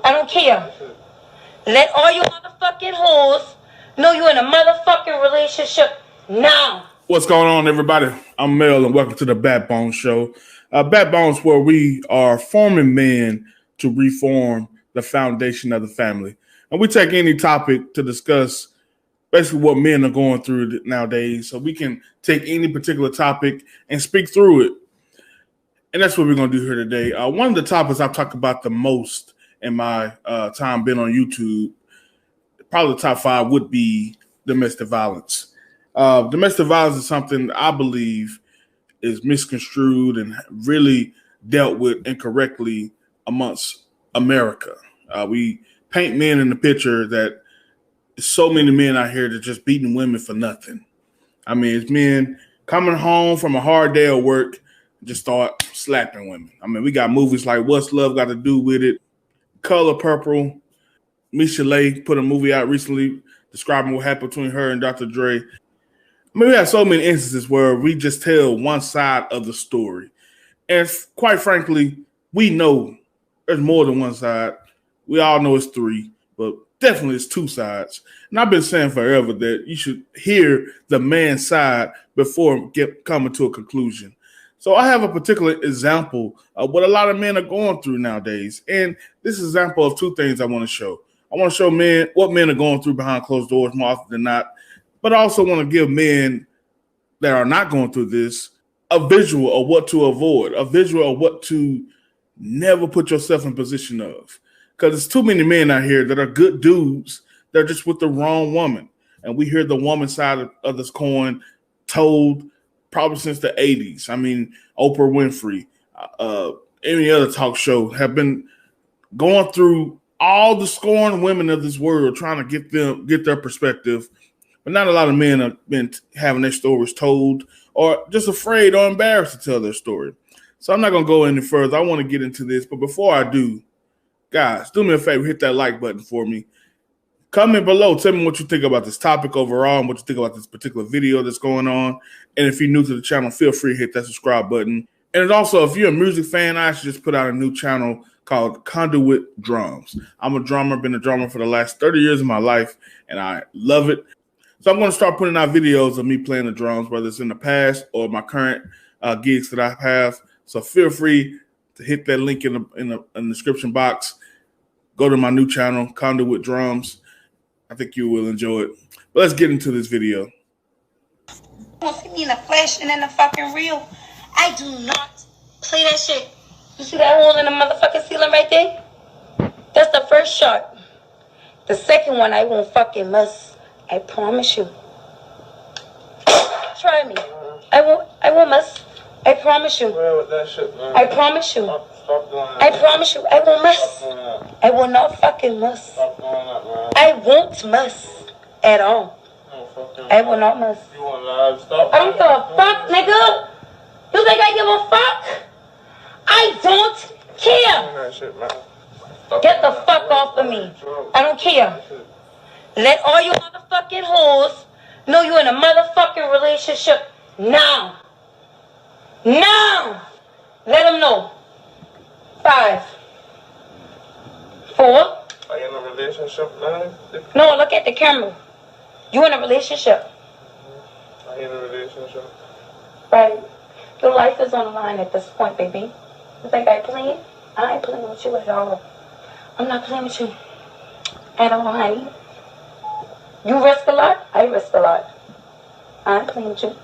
I don't care. Let all you motherfucking hoes know you in a motherfucking relationship now. What's going on, everybody? I'm Mel, and welcome to the Backbone Show. Backbone's where we are forming men to reform the foundation of the family. And we take any topic to discuss basically what men are going through nowadays. So we can take any particular topic and speak through it. And that's what we're going to do here today. One of the topics I've talked about the most in my time being on YouTube, probably the top 5 would be domestic violence. Domestic violence is something I believe is misconstrued and really dealt with incorrectly amongst America. We paint men in the picture that so many men out here that just beating women for nothing. I mean, it's men coming home from a hard day of work and just start slapping women. I mean, we got movies like What's Love Got to Do with It, Color Purple. Michelle put a movie out recently describing what happened between her and Dr. Dre. I mean, we have so many instances where we just tell one side of the story. And quite frankly, we know there's more than one side. We all know it's 3, but definitely it's 2 sides. And I've been saying forever that you should hear the man's side before coming to a conclusion. So I have a particular example of what a lot of men are going through nowadays. And this is an example of 2 things I want to show. I want to show men what men are going through behind closed doors more often than not. But I also want to give men that are not going through this a visual of what to avoid, a visual of what to never put yourself in position of. Because there's too many men out here that are good dudes. They're just with the wrong woman. And we hear the woman side of this coin told probably since the 80s. I mean, Oprah Winfrey, any other talk show have been going through all the scorned women of this world, trying to get their perspective. But not a lot of men have been having their stories told or just afraid or embarrassed to tell their story. So I'm not going to go any further. I want to get into this. But before I do, guys, do me a favor, hit that like button for me. Comment below. Tell me what you think about this topic overall and what you think about this particular video that's going on. And if you're new to the channel, feel free to hit that subscribe button. And also, if you're a music fan, I actually just put out a new channel called Conduit Drums. I'm a drummer, been a drummer for the last 30 years of my life, and I love it. So I'm going to start putting out videos of me playing the drums, whether it's in the past or my current gigs that I have. So feel free to hit that link in the description box. Go to my new channel, Conduit Drums. I think you will enjoy it. But let's get into this video. You want to see me in the flesh and in the fucking real? I do not play that shit. You see that hole in the motherfucking ceiling right there? That's the first shot. The second one I won't fucking miss. I promise you. Try me. I won't miss. I promise you. With that shit, man. I promise you. Stop doing that. I promise you. I won't miss. I will not fucking miss. Stop doing that, man. I won't miss at all. I will not miss. You want live? Stop. I don't give a fuck, nigga. You think I give a fuck? I don't care. That shit, man. Get the fuck off of me. I don't care. Let all you motherfucking hoes know you in a motherfucking relationship now. Now. Let them know. 5, 4. Are you in a relationship, man? No, look at the camera. You in a relationship. Are you in a relationship? Right. Your life is on the line at this point, baby. You think I playing? I ain't playing with you at all. I'm not playing with you at all, honey. You risk a lot, I risk a lot. I ain't playing with you.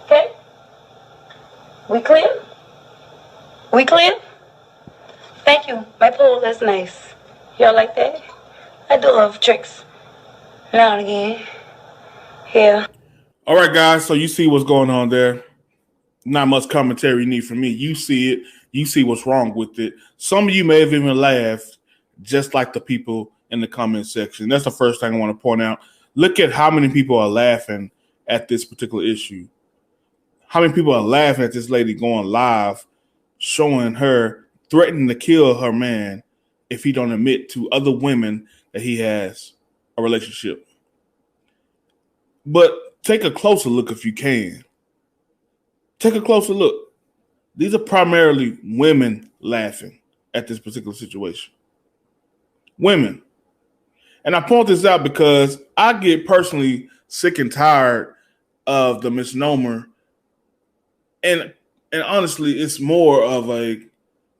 Okay? We clear? We clear? Thank you. My pole is nice. Y'all like that? I do love tricks. Now and again. Here. All right, guys. So you see what's going on there. Not much commentary you need from me. You see it. You see what's wrong with it. Some of you may have even laughed, just like the people in the comment section. That's the first thing I want to point out. Look at how many people are laughing at this particular issue. How many people are laughing at this lady going live, showing her threatening to kill her man if he don't admit to other women that he has a relationship. But take a closer look if you can. Take a closer look. These are primarily women laughing at this particular situation. women. And I point this out because I get personally sick and tired of the misnomer. And honestly, it's more of a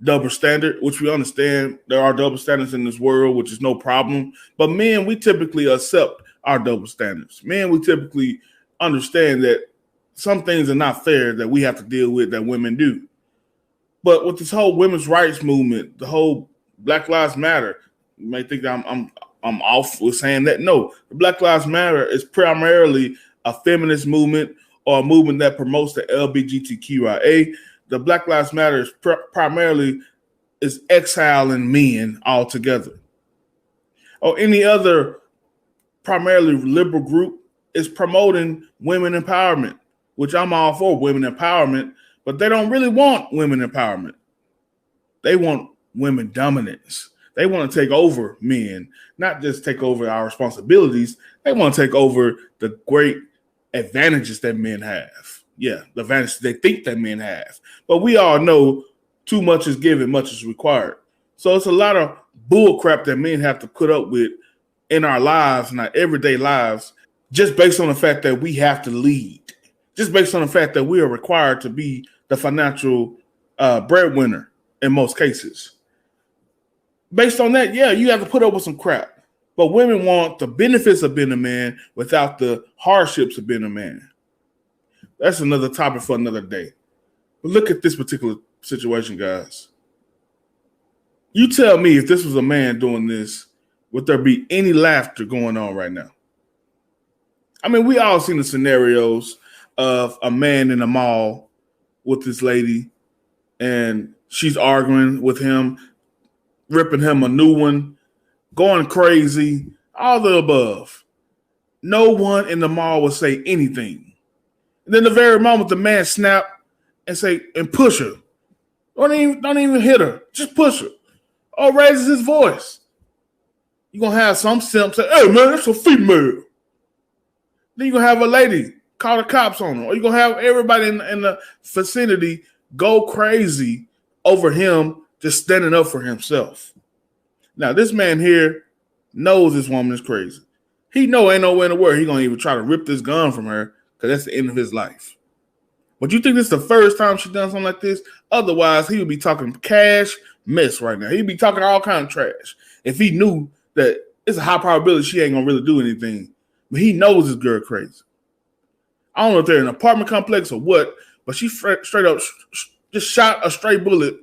double standard, which we understand there are double standards in this world, which is no problem. But men, we typically accept our double standards. Men, we typically understand that some things are not fair that we have to deal with that women do. But with this whole women's rights movement, the whole Black Lives Matter, you may think that I'm off with saying that. No, the Black Lives Matter is primarily a feminist movement or a movement that promotes the LGBTQIA. The Black Lives Matter is primarily is exiling men altogether. Or any other primarily liberal group is promoting women empowerment, which I'm all for women empowerment, but they don't really want women empowerment. They want women dominance. They want to take over men, not just take over our responsibilities. They want to take over the great advantages that men have. Yeah, the advantages they think that men have. But we all know too much is given, much is required. So it's a lot of bull crap that men have to put up with in our lives, in our everyday lives, just based on the fact that we have to lead, just based on the fact that we are required to be the financial breadwinner in most cases. Based on that, yeah, you have to put up with some crap. But women want the benefits of being a man without the hardships of being a man. That's another topic for another day. But look at this particular situation, guys. You tell me if this was a man doing this, would there be any laughter going on right now? I mean, we all seen the scenarios of a man in a mall with this lady and she's arguing with him, ripping him a new one, going crazy, all the above. No one in the mall would say anything. And then the very moment the man snap and say, and push her. Don't even hit her. Just push her. Or raises his voice. You're going to have some simp say, hey, man, that's a female. Then you're going to have a lady call the cops on her. Or you're going to have everybody in the vicinity go crazy over him just standing up for himself. Now, this man here knows this woman is crazy. He know ain't nowhere in the world he going to even try to rip this gun from her because that's the end of his life. But you think this is the first time she done something like this? Otherwise, he would be talking cash mess right now. He'd be talking all kind of trash if he knew that it's a high probability she ain't going to really do anything. But he knows this girl crazy. I don't know if they're in an apartment complex or what, but she straight up just shot a stray bullet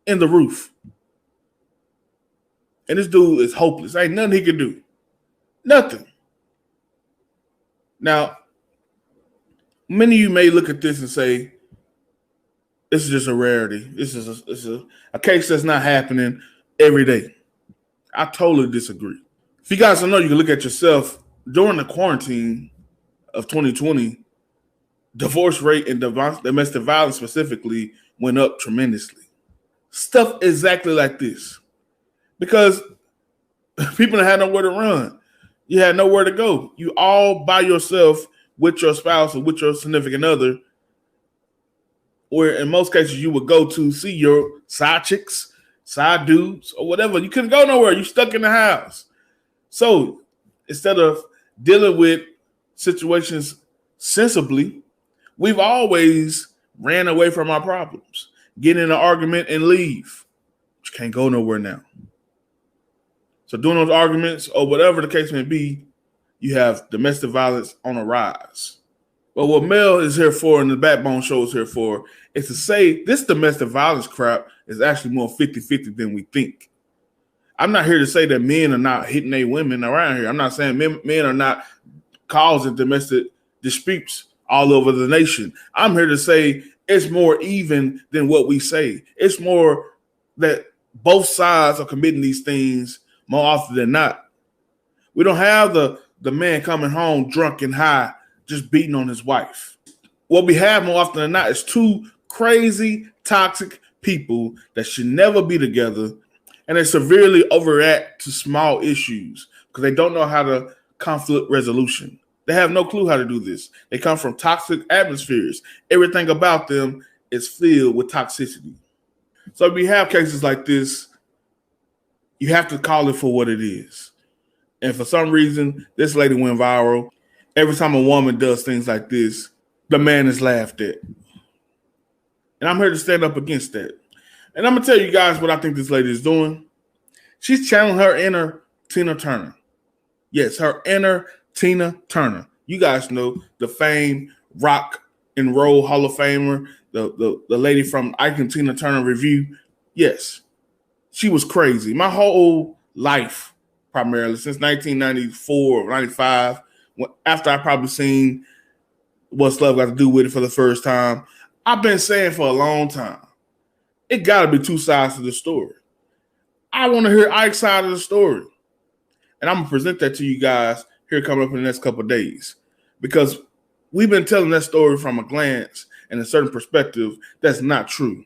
in the roof. And this dude is hopeless. Ain't nothing he can do. Nothing. Now, many of you may look at this and say, this is just a rarity. This is a case that's not happening every day. I totally disagree. If you guys don't know, you can look at yourself. During the quarantine of 2020, divorce rate and domestic violence specifically went up tremendously. Stuff exactly like this. Because people had nowhere to run. You had nowhere to go. You all by yourself with your spouse or with your significant other, where in most cases you would go to see your side chicks, side dudes, or whatever. You couldn't go nowhere. You stuck in the house. So instead of dealing with situations sensibly, we've always ran away from our problems, get in an argument and leave. But you can't go nowhere now. So during those arguments or whatever the case may be, you have domestic violence on a rise. But what Mel is here for and the Backbone Show is here for is to say this domestic violence crap is actually more 50-50 than we think. I'm not here to say that men are not hitting their women around here. I'm not saying men are not causing domestic disputes all over the nation. I'm here to say it's more even than what we say. It's more that both sides are committing these things more often than not. We don't have the man coming home drunk and high just beating on his wife. What we have more often than not is two crazy, toxic people that should never be together, and they severely overact to small issues because they don't know how to conflict resolution. They have no clue how to do this. They come from toxic atmospheres. Everything about them is filled with toxicity. So we have cases like this. You have to call it for what it is. And for some reason, this lady went viral. Every time a woman does things like this, the man is laughed at. And I'm here to stand up against that. And I'm going to tell you guys what I think this lady is doing. She's channeling her inner Tina Turner. Yes, her inner Tina Turner. You guys know the famed rock and roll Hall of Famer, the lady from Ike and Tina Turner Review. Yes, she was crazy. My whole life, primarily since 1994 or 95, after I probably seen What's Love Got to Do with It for the first time, I've been saying for a long time, it got to be two sides to the story. I want to hear Ike's side of the story. And I'm going to present that to you guys here coming up in the next couple of days. Because we've been telling that story from a glance and a certain perspective that's not true.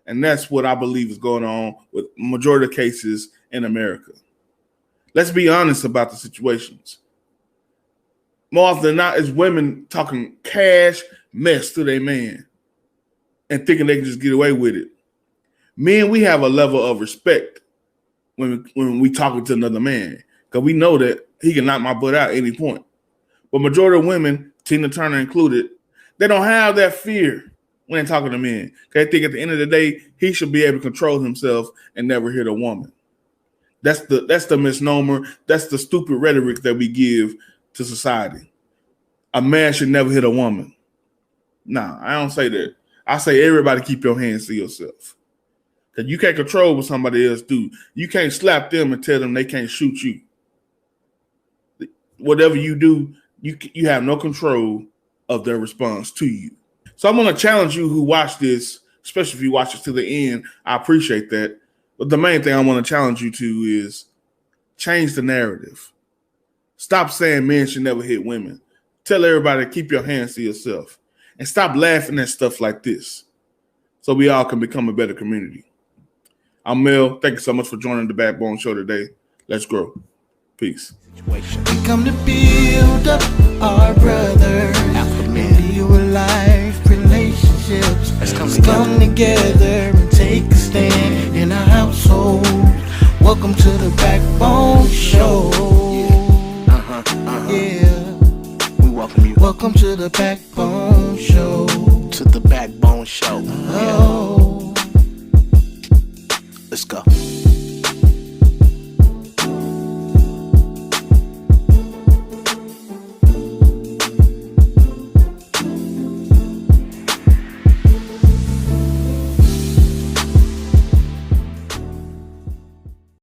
And that's what I believe is going on with majority of cases in America. Let's be honest about the situations. More often than not, it's women talking cash mess to their man and thinking they can just get away with it. Men, we have a level of respect when we talking to another man, because we know that he can knock my butt out at any point. But majority of women, Tina Turner included, they don't have that fear when they're talking to men. They think at the end of the day, he should be able to control himself and never hit a woman. That's the misnomer. That's the stupid rhetoric that we give to society. A man should never hit a woman. Nah, I don't say that. I say everybody keep your hands to yourself. Because you can't control what somebody else do. You can't slap them and tell them they can't shoot you. Whatever you do, you have no control of their response to you. So I'm going to challenge you who watch this, especially if you watch it to the end. I appreciate that. But the main thing I want to challenge you to is change the narrative. Stop saying men should never hit women. Tell everybody to keep your hands to yourself. And stop laughing at stuff like this so we all can become a better community. I'm Mel. Thank you so much for joining the Backbone Show today. Let's grow. Peace. We come to build up our brother and deal with life relationships. Let's come together and take a stand in our household. Welcome to the Backbone Show. Yeah. We welcome you. Welcome to the Backbone Show.